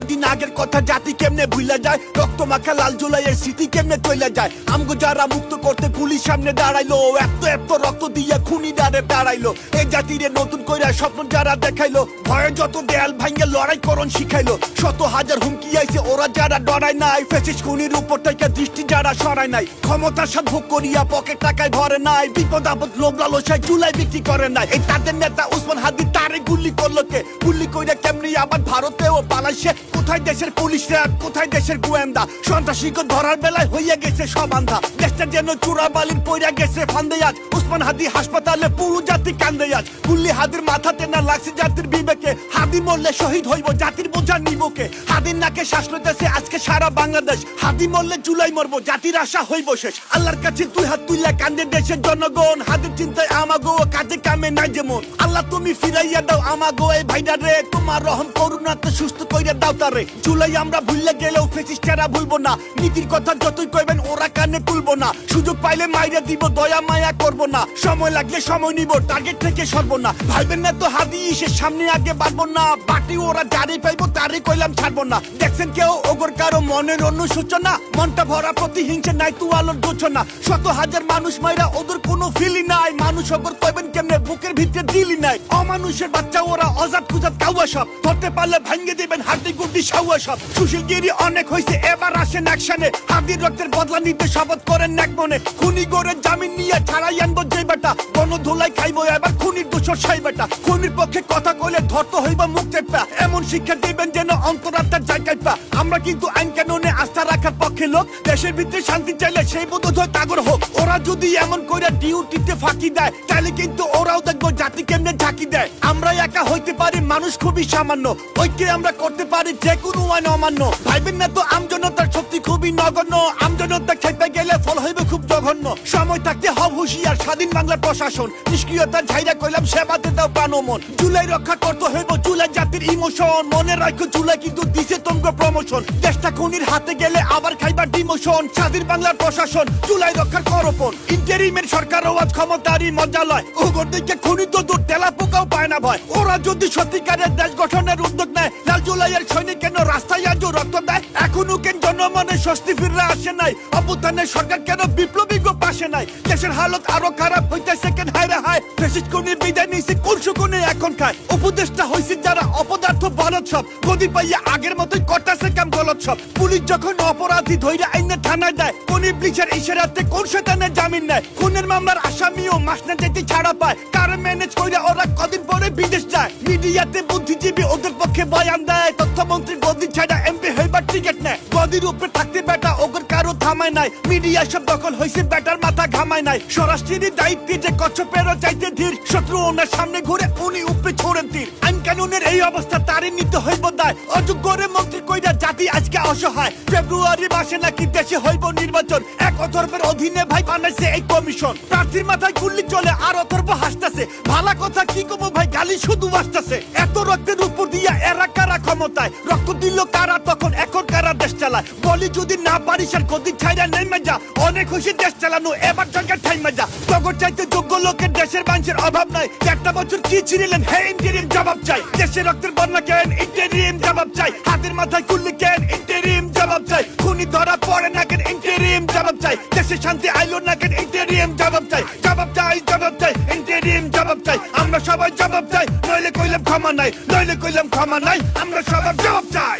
কয়দিন আগের কথা জাতি কেমনে ভুলা যায়, রক্ত মাখা লাল জুলাইয়ের স্মৃতি কেমনে চলে যায়। আমগো যারা মুক্ত করতে পুলিশ সামনে দাঁড়াইলো, এত এত রক্ত দিয়ে খুনি দাঁড়ে দাঁড়াইলো। এই জাতিরে নতুন কইরা স্বপ্ন যারা দেখাইলো, ভয়ে যত দেয়াল ভাঙ্গে লড়াই করণ শিখাইলো। শত হাজার হুমকি আইছে ওরা যারা ডরায় নাই, ফ্যাসিস্ট খুনির উপর থেকে দৃষ্টি যারা সরায় নাই। ক্ষমতার সাথ ভোগ করিয়া পকেট টাকায় ভরে নাই, বিপদ আপদ লোভ লালসায় জুলাই বিক্রি করে নাই। এই তাদের নেতা উসমান হাদি তারে গুলি করলো কে, গুলি কইরা কেমনি আবার ভারতেও পালাইছে। কোথায় দেশের পুলিশরা, কোথায় দেশের গোয়েন্দা, সন্ত্রাসীকে ধরার বেলায় হইয়া গেছে সব আন্ধা। দেশটা যেন চোরাবালির পইরা গেছে ফান্দে আজ, উসমান হাদি হাসপাতালে পুরো জাতি কান্দে আজ। গুলি হাদির মাথাতে না লাগছে জাতির বিবেকে, হাদি মরলে শহীদ হইব জাতির বোঝা নিবকে। হাদির নাকে শ্বাস লইতেছে আজকে সারা বাংলাদেশ, হাদি মরলে জুলাই মরবো জাতির আশা হইব শেষ। আল্লাহর কাছে দুই হাত তুইলা কান্দে দেশের জনগণ, হাদির চিন্তায় আমাগো কাজে কামে নাই যেমন। আল্লাহ তুমি ফিরাইয়া দাও আমাগো এই ভাইরা রে, তোমার রহম করুণাতে সুস্থ কইরা দাও তারে। জুলাই আমরা ভুললে গেলেও ফেসিস্টেরা ভুলবো না, নীতির কথা যতই কইবেন ওরা কানে তুলবো না। সুযোগ পাইলে মাইরা দিব, দয়া মায়া করবো না, সময় লাগলে সময় নিব, টার্গেট থেকে সরবো না। ভাইবেন না তো হাদি সে সামনে আগে বাড়বো না, বাটি ওরা যারে পাইবো তারে কইলাম ছাড়বো না। দেখছেন কেউ ওগর কারো মনের অনুশোচনা, মনটা ভরা প্রতিহিংসা নাই তু আলোর দোচনা। শত হাজার মানুষ মাইরা ওদের কোনো ফিলি নাই, মানুষ ওগর কইবেন কেমনে বুকের ভিতরে দিলি নাই। অমানুষের বাচ্চা ওরা অজাত কুজাত কাউয়া সব, ধরতে পারলে ভাঙ্গে দিবেন হাড্ডি গুড্ডি সাউয়া সব। সুশীলগিরি অনেক হয়েছে এবার আসেন অ্যাকশনে, হাদির রক্তের বদলা নিতে শপথ করেন এক মনে। খুনি গড়ে জামিন নিয়ে ছাড়াই আনবো যে বেটা, কোন ধুলাই খাইবো এবার খুনির দোষর সাই বেটা। খুনির পক্ষে কথা কইলে ধরতে হইবা মুখ চেপা, এমন শিক্ষা দিবেন যেন অন্তরাত্মার জায়গায় পা। আমরা কিন্তু আইন কানুনে আস্থা রাখার পক্ষে লোক, দেশের ভিতরে শান্তি চাইলে সেই বোধ হয় তাগর হোক। ওরা যদি এমন কইরা ডিউটিতে ফাঁকি দেয়, তাহলে কিন্তু ওরাও দেখবো জাতি কেমনে ঝাঁকি দেয়। আমরা একা হইতে পারি মানুষ খুবই সামান্য, ঐক্যে আমরা করতে পারি যে কোনো আইন অমান্য। ভাইবেন না তো আমজনতার শক্তি খুবই নগণ্য, আমজনতা খেপে গেলে ফল হইবে খুব জঘন্য। সময় থাকতে হব হুঁশিয়ার, স্বাধীন বাংলার প্রশাসন নিষ্ক্রিয়তার ঝাইরা কইলাম সেবাতে দাও প্রাণ মন। জুলাই রক্ষা করতে হইব জুলাই জাতির ইমোশন, মনে রাখো জুলাই কিন্তু দিছে তোমরা প্রমোশন। দেশটা খুনির হাতে গেলে আবার খাইবার ডিমোশন, স্বাধীন বাংলার প্রশাসন জুলাই রক্ষার করপন। ইন্টারিমের সরকার আজ ক্ষমতারই মজা লয়, ওগর দিকে খুনি তো দূর তেলা পোকাও পায় না ভয়। ওরা যদি সত্যিকারের দেশ গঠনের উদ্যোগ নেয়, লাল জুলাইয়ের সৈনিক কেন রাস্তায় আজও রক্ত দেয়? এখনো কেন জনমনে স্বস্তি ফিরে আসে নাই? অভ্যুত্থানের সরকার কেন বিপ্লবী পাশে নাই? দেশের হালত আরো খারাপ হইতেছে কেন হায় রে হায়? ফ্যাসিস্ট খুনির বিদায় নিছে কোন সুকুনে এখন খায়? উপদেশটা হইছে যারা অপদার্থ বলদ সব, গদি পাইয়া আগের মতোই করতেছে কাম গলত সব। পুলিশ যখন অপরাধী ধইরা আইনে থানায় দেয়, কোন ইবলিসের ইশারাতে কোন শয়তানের জামিন নেয়? খুনের মামলার আসামিও মাস না যেতে ছাড়া পায়, কারণ ম্যানেজ কইরা ওরা কদিন পরে বিদেশ যায়। মিডিয়াতে বুদ্ধিজীবী ওদের পক্ষে বয়ান দেয়, তথ্যমন্ত্রী গদি ছাড়া এমপি হইবার টিকিট নেয়। গদির উপরে থাকতে বেটা ওগর কারো থামায় নাই, মিডিয়া সব দখল হইছে বেটার মাথা ঘামায় নাই। স্বরাষ্ট্রের দায়িত্বে যে কচ্ছপেরও চাইতে ধীর, শত্রু ওনার সামনে ঘুরে উনি উপরে ছোড়েন তীর। আইন কানুনের এই অবস্থা তারই নিতে হইব দায়, অযোগ্যরে মন্ত্রী কইরা জাতি আজকে অসহায়। ফেব্রুয়ারি মাসে নাকি দেশে হইব নির্বাচন, এক অথর্বের অধীনে ভাই বানাইছে এই কমিশন। প্রার্থীর মাথায় গুল্লি চলে আর অথর্ব হাসতেছে, ভালা কথা কি কমো ভাই গালি শুধু আসতেছে। এত রক্তের উপর দিয়া এরা কারা ক্ষমতায়, রক্ত দিল কারা তখন এখন কারা দেশ চালায়? বলি যদি না পারিস আর গদি ছাইরা নেমে যা, অনেক হইছে দেশ চালানো এবার জঙ্গের ঠাইমে যা। তখন চাইতে যোগ্য লোকের দেশের মানুষের অভাব নাই, একটা বছর কি ছিলেন হে ইন্টারিম জবাব চাই। দেশের রক্তের বন্যা কেন ইন্টারিম জবাব চাই, হাতের মাথায় গুল্লি কেন ইন্টারিম জবাব চাই। খুনি ধরা পড়ে না কেন ইন্টারিম জবাব চাই, দেশে শান্তি আইলো না কেন ইন্টারিম জবাব চাই। জবাব চাই জবাব চাই ইন্টারিম জবাব চাই, আমরা সবাই জবাব চাই, নইলে কইলাম ক্ষমা নাই, নইলে কইলাম ক্ষমা নাই, আমরা সবাই জবাব চাই।